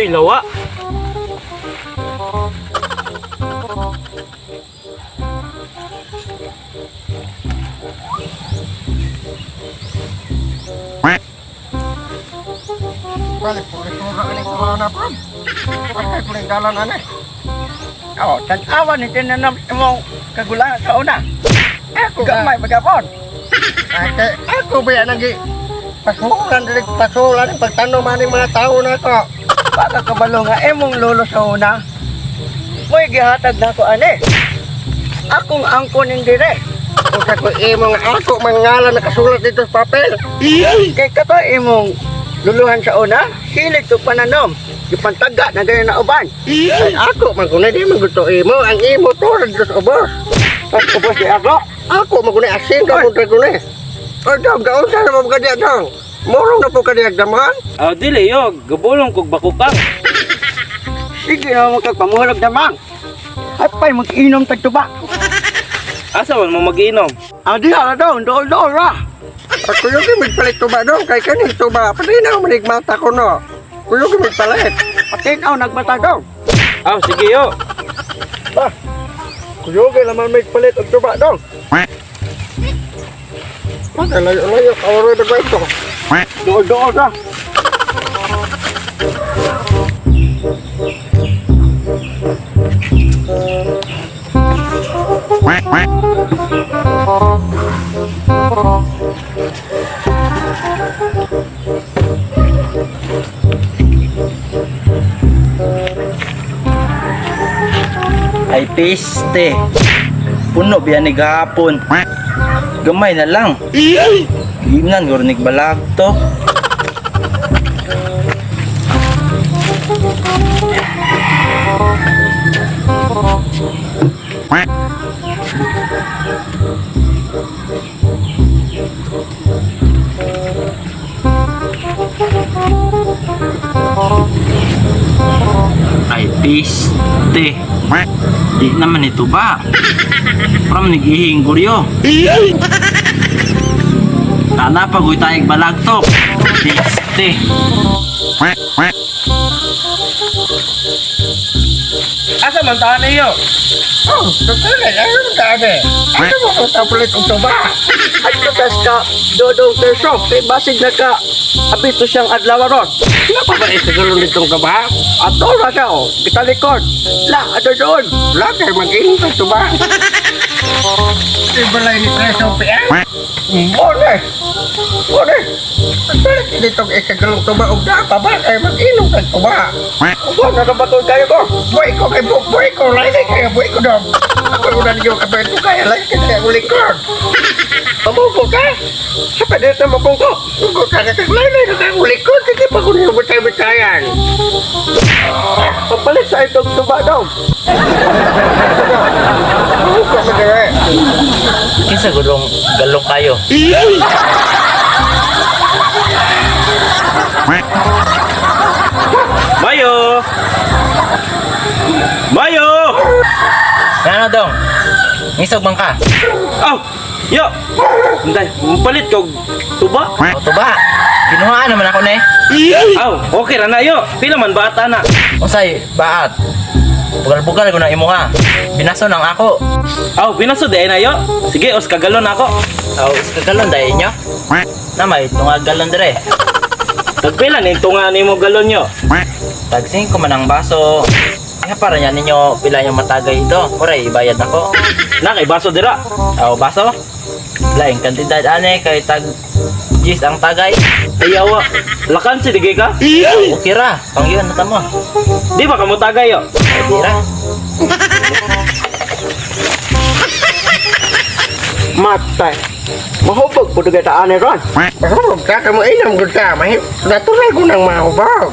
Uy, lawa. Balik po rin mga kaling corona po. Bakit po rin dalan ano eh. Oo, tag-awan ni tinanam mong kagulangan sa una. Ako gamay magapon. Ako ba yan nagi pasulan pagtanong maning mga tao na to. Baka kabalo nga emong lolo sa una. Mo'y gihatag na ko ane. Akong angkon yung dire. Kung sa ko emong ako mangalan nakasulat dito sa papel. Kay kato emong luluhan sa una, hilig to pananom. Yung pantaga na ganyan na uban. Ay ako, magkunay di magusto imo. Ang imo to, nagdos ubos. At ubos di ako. Ako, magkunay asin ka mong tagunay. O dong, gaon sa naman ka diya dong. Murong na po ka diya daman. Aw, dili yo. Gabulong kog bakukang. Sige na mo kagpamulag daman. At pa'y mag-inom tagtuba. Asa man mo mag-inom? Di hala dong, dool-dool ra. At kuyo kimigpalit tuba dong, kay kanin tuba. Pati na manigmata ko no. Kuyo kimigpalit. Patinaw nagbata dong. Aw, sige yo. Ba, kuyo kay laman magpalit og tuba dong. Layo-layo, kawaroy na ba ito? Dool-dool ra. Ay piste. Puno biyan ni gahapon. Gamay na lang. Gimnan gurnig balag to. Ay piste. Di naman ito ba? Parang nag-ihing guryo. Tana pagoy tayong balagtok. Piste. Asa man tahan iyo? Oh, tutulay. Ano man tahan eh? Ano mo kung tapulit ang tuba? At katas ka, dodong terso. Kay basig na ka, abito siyang adlawaron. Sino pa ba isiguro nitong kaba? At doon na siya, oh. Kita likod. La, ato doon. La, kayo mag-inom ng tuba. Ibalay ni Preso P.M. Bone! Bone! Balik ditong ikagalong tuba o dapa ba? Kayo mag-inom ng tuba. Ubo, nakabatol kayo ko. Buhay ko kay buhay ko. Lainay kayo, buhay ko dong. Ako yung nandiyo kapag ito kaya. Lain ka kaya uling ko. Pamungko ka? Sa padet na mapungko. Pungko ka na kaglainay na kaya uling ko. Sige pa kung yung butay-butayan. Papalit sa itong tuba dong. Pamungko magara. Kinsa gulong galong kayo. Mayo! Mayo! Ano dong? Nisog bang ka? Oh! Yo! Hindi, palit kog tuba. O tuba, kinuhaan naman ako na Aw, okay ra na yo. Pila man bata na. Unsay, baat. Bugal-bugal ko na imo ha. Binaso nang ako. Aw, binaso de na yo. Sige, os kagalon ako. Aw, kagalon dahil nyo. Namay, tungag galon dire. Tagpila ning tunga nimo galon yo. Tagsing ko man ang baso. Kaya para niya ninyo pila yung matagay ito. Kuray, ibayad ako. Na kay baso dira. Aw, baso. Laing kantidad ane kay tag Gis ang tagay. Ayawa. Lakan si digay ka? Okay ra, pangyon na tamo. Di ba kamo tagay yo? Di ra. Matay. Mahubog po dugay taan ni Ron. Mahubog ka mo inam gud ka. Natural ko nang mahubog.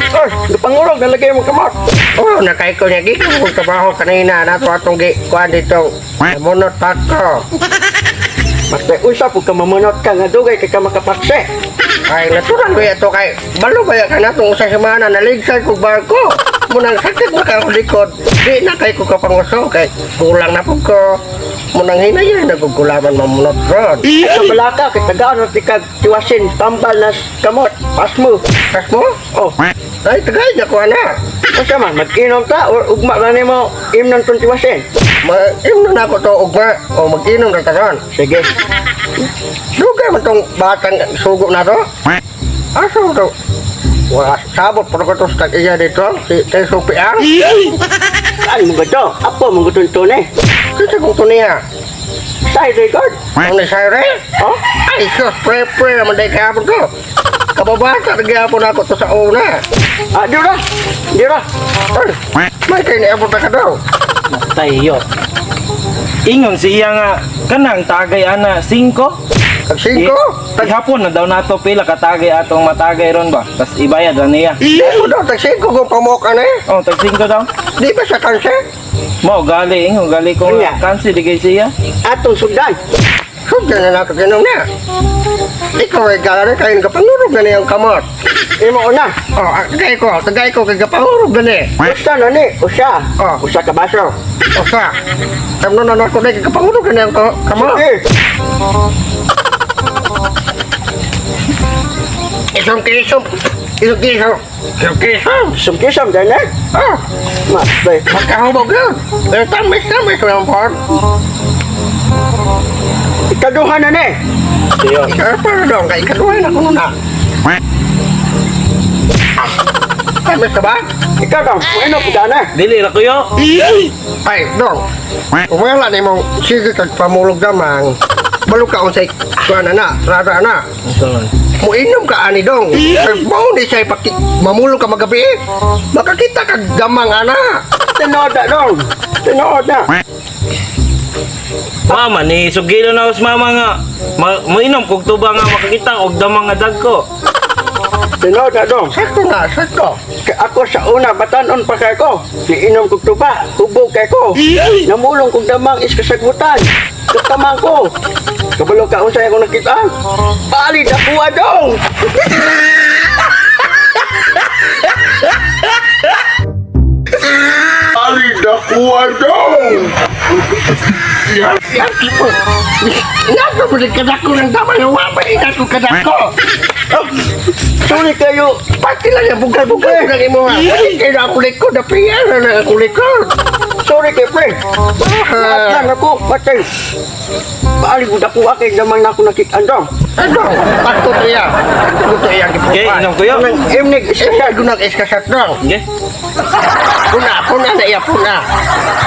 Oh, napangurog nalagay mo kamot. Oh, nakay ko niya gito kung trabaho kanina nato atong kuan dito. Munot ko. Mas may usap po ka mamunot ka nga dugay kay ka makapakse. Ay, natural ba ito kay balo ba ka na itong sa semana naligsay ko barko. Munang sakit na ka likod. Di na kay ko kapanguso kay kulang na po ko. Munang hinayin nagugulaman mamunot ron. Sa balaka kay tagaan na tikag tiwasin tambal na kamot. Pas mo. Oh. Ay, tagay niya ko ana. Asa man, mag-inom ta or ugma ba nimo imnon tuntiwasin? Mag-inom na ako to ugma o mag-inom na taron. Sige. Dugay man tong batang sugo na to. Asa to? Wala, sabot pa ko to sa iya dito. Si kay Sopiang. Ano mo gato? Apo mo gutun tune. Kasi kung to niya. Side record. Ang nasayre? Oh? Ay, sus, pre-pre naman dahil kahapon ko. Kababata, nag-iapon ako to sa una. Ah, di ra. Di ra. Ay, may kayo niapon na ka daw. Tayo. Ingon siya nga kanang tagay ana 5. Ang singko? Hapon na daw nato pila katagay atong matagay ron ba. Tas ibayad ra niya. Di mo daw, tag singko kung pamuka na eh. Oh, tag 5 daw. Di ba sa kanse? Mao gali, gali ko Iya. kansi di kay siya. Atong sugdan. Sugdan na nato ginom na. Ikaw ay gala kayo kapangurog na niyang kamot. Imo una. Oh, tagay ko kay kapangurog na ni. Usa na ni, usa. Oh. Usa ka baso. O sa, tamno na nato na kay kapangurog na niyang kamot. Sige. Isang kiso. Sum-kisam dahil na. Ah, Mas, bay. magkahubog yun. Pero tamis lang po. Ikaduha na ni. Siyo. Ikaw pa dong, kay ikaduhin ako na. Tamis ka ba? Ikaw daw, ano po na? Dili ra kuyo. Ay, dong. Kung wala na mong sige kag pamulog naman, balo ka unsay kuana na, rada na. Unsa Muinom ka ani dong. Mau di say mamulog ka magabi. Makakita ka gamang ana. Tinood na dong. Tinood na. Mama ni sugilo na us mama nga. Moinom kog tuba nga makakita og damang nga dagko. Tinood na dong. Sakto na, sakto. Kaya ako sa una, batanon pa kay ko. Niinom kog tuba, hubog kay ko. Namulong kog damang iskasagutan. Katamang ko. Kabalo ka unsay ako nakita. Palit ako dong. Nato mo di kadako ng damang yung wapay. Nato kadako. Sorry kayo. Pati lang yung bugal-bugal ng imo ha. Kaya na ako likod, napiyan na ako likod. Sorry kay pre. Lahat ako, matay. Paali ko dako kay damang na ako nakita dong. Ano? Pato to yan. Pato to yan. Okay, inom kuyo. Imnig Isa gunang iskasat dong. Okay. Puna na iya puna.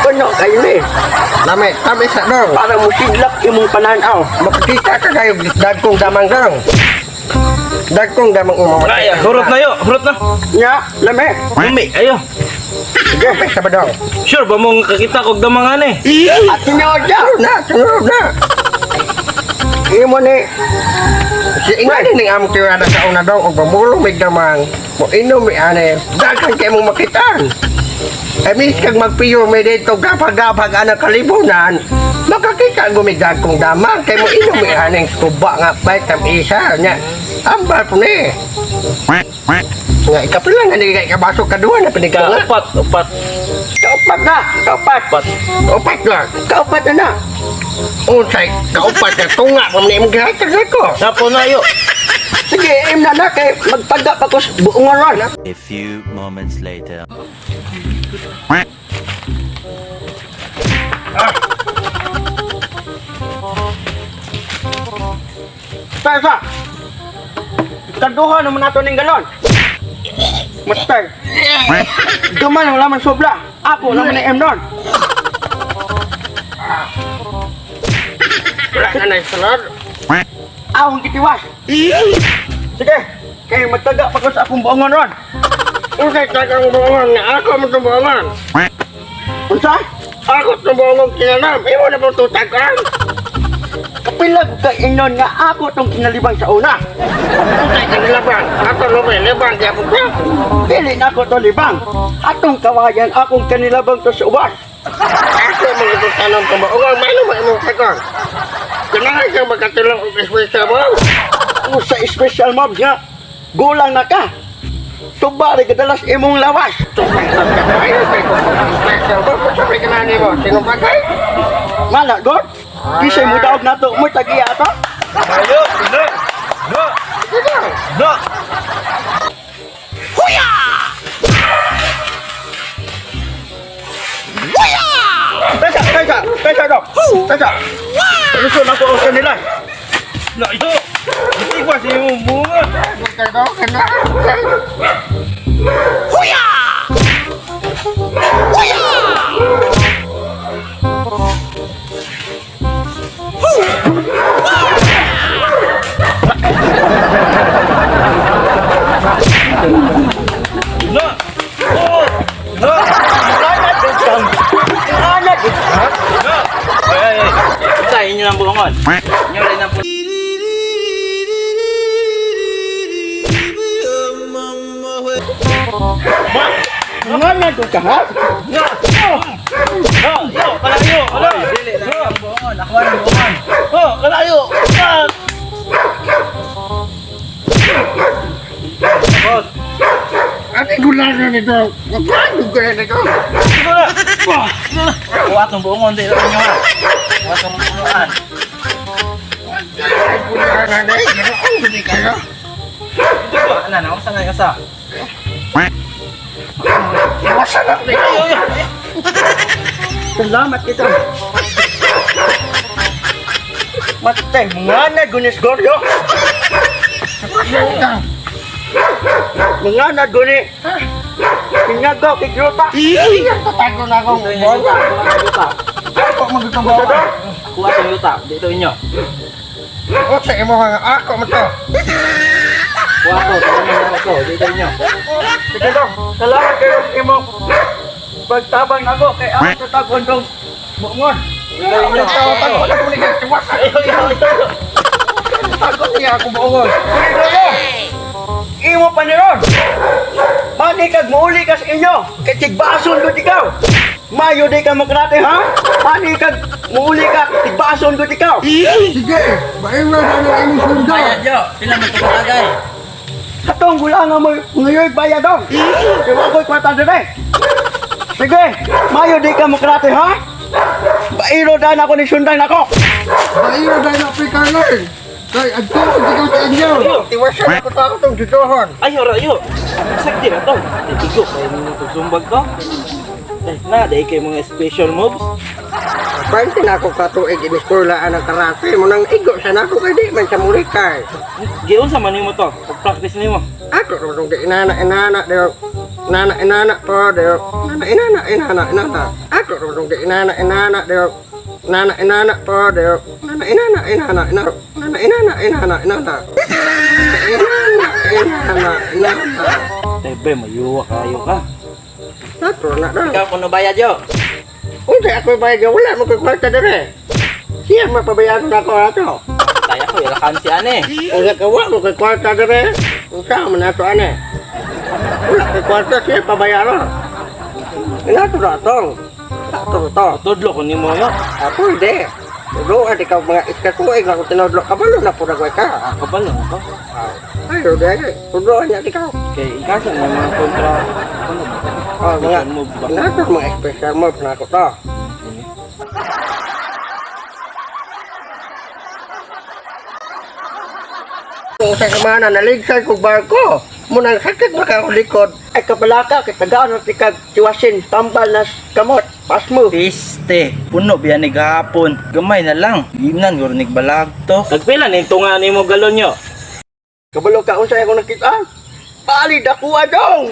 Ano kayo ni? Lamit, tamis na dong. Para mo sidlak imong pananaw. Makikita ka kayo dagkong damang dong. Dagkong damang umamatay. Kaya, hurot na yo, hurot na. Nya, lame. Umi, ayo. Sige, pesa ba dong? Sure ba mong kakita kog damang ani? At tinawag siya. Sunod na. Imo ni. Si ingani ning among tirada sa una dong, og mamulong may damang. Mo inom may ane, daghan kay mong makitaan. Mis kag magpiyo may dito gapag-gapag anang kalibunan, makakita gumigad kong damang kay mo inom may aneng tuba nga bay tam isa nya. Ambal po ni. Nga ikapila nga di kay kabasok kaduha na pinigawa. Upat. Kaupat na. Kaupat. Opat lang. Kaupat na na. Unsay, kaupat na tunga pa ni imong gihatag ko. Napo na yo. Sige, im na na kay magtaga pa ko sa buong ron. A few moments later. Sa. Kaduha naman nato ning galon. Master. Duman ang laman sobra. Ako naman ang M-non. Wala na na salad. Awang kitiwas. Sige, kay magtaga pa ko sa akong buongon ron. Unsay tagang buongon nga ako mo buongon. Unsa? Ako buongon kinanam. Imo na po tutagan. Kapilag kay inon nga ako tong kinalibang sa una. Unsay kinilabang. Ako lumay libang di ako pa. Dili na ako to libang. Atong kawayan akong kanilabang to sa uwas. Ako mo ito tanong ko buongon. May naman imong tagang. Kanahan kang magkatulong og espresya mo. Kung sa special mobs nga, gulang na ka. Tuba rin kadalas imong lawas. Ayun, special ba? Kung sabi ka na mo, sino ba kay? Mana, God? Kisay mo daog na to, mo tagiya to? Ayo, no. No. No. Huya! Tata. Lusun ako sa nila. Na, yo! Hindi ba siya yung bungon? Kaya ka na. Na! Oh! Na! Anak itang. Anak itang. Na! Ay! Isa, inyo ng buongon. Inyo rin ang Anak itang ha? Na! Na! Yo! Kalayo! Ala! Dili lang yung buongon. Ako ang buongon. Oh! Kalayo! Ah! Oh! Ate gularan nito. Wag ka nito. Sige na! Wah! Sige na! Kuha itong buongon. Dili lang nyo ha. Kuha itong buongon. Gularan na. Ang gini kayo. Ito ba? Ano na? Kung saan nga isa? Iwasan na nito. Yo! Yo! Salamat kita. Matay, mga anak gunis goryo. Mga anak guni. Pinagaw, kikruta. Iyan tatago na akong Dito inyo. bola. Kuha itong yuta. Ako magitong bola. Kuha itong yuta. Dito inyo. O sa imo nga ako mo to. Kuha ito. Talaman ako. Dito inyo. Sige dong, salamat kayo imo. Pagtabang ako kay ako sa tagon dong bungon. Dito inyo. Tago na kung nagtiwasan. Yo! Yo! Yo! Tago niya ako buongon. Imo pa ni Ron. Mani kag muuli ka sa inyo. Kay tigbason ko ikaw. Mayo di ka makrate ha? Mani kag muuli ka, tigbason ko ikaw. Sige, bayo na ng imong sundo. Bayad yo. Pila mo ito matagay. Katong gula nga mo ngayon bayad dong. Kaya ko'y kwarta dire. Sige, mayo di ka makrate ha? Bairo dan ako ni sundan ako. Bayo na ng Afrikaner. Kay adto ko ikaw sa inyo. Tiwasan ako ta ako tong judohon. Ayo! Ayo! Sakti na to! Tigo kayo mga pagsumbag ko. Na, dahil kayo mga special moves. Pwede na ako katuig iniskulaan ng karate mo nang igo sa nako kay di man sa mulikay. Giyon sa manimo to. Pag-practice nimo. Ako ro di inana de inana to de inana. Ako ro di inana de inana to de inana. Tebe, mayuwa kayo ka. Ako na daw. Ikaw kuno bayad yo. Hindi ako bayad wala mo kay kwarta dire. Siya mapabayaan na ako ato. Kaya ko ilakan si ane. Ang kawa mo kay kwarta dire. Kung saan man ato ane. Wala kay kwarta siya pabayaran. Inato na atong. Ato to. Tudlo ko nimo yo. Ako hindi. Pero at ikaw mga iskatuig ako tinodlo. Kabalo na po nagway ka. Kapal lang to. Ay, Rodel. Tudloan niya ikaw. Kay ikasa ng mga kontra. Ano ba? Oh, mga Special moves ba? nato mga special moves na ako to. Kung sa kamana naligsan kong barko, munang sakit makakulikod. Ay kapalaka kay tagaan at ikag tiwasin tambal na kamot. Pasmo. Piste. Puno biya ni gahapon. Gamay na lang. Ginan gurnig balag to. Nagpila na yung tunga nimo galon yo. Kabalo ka unsay ako nakita. Bali dakuha dong.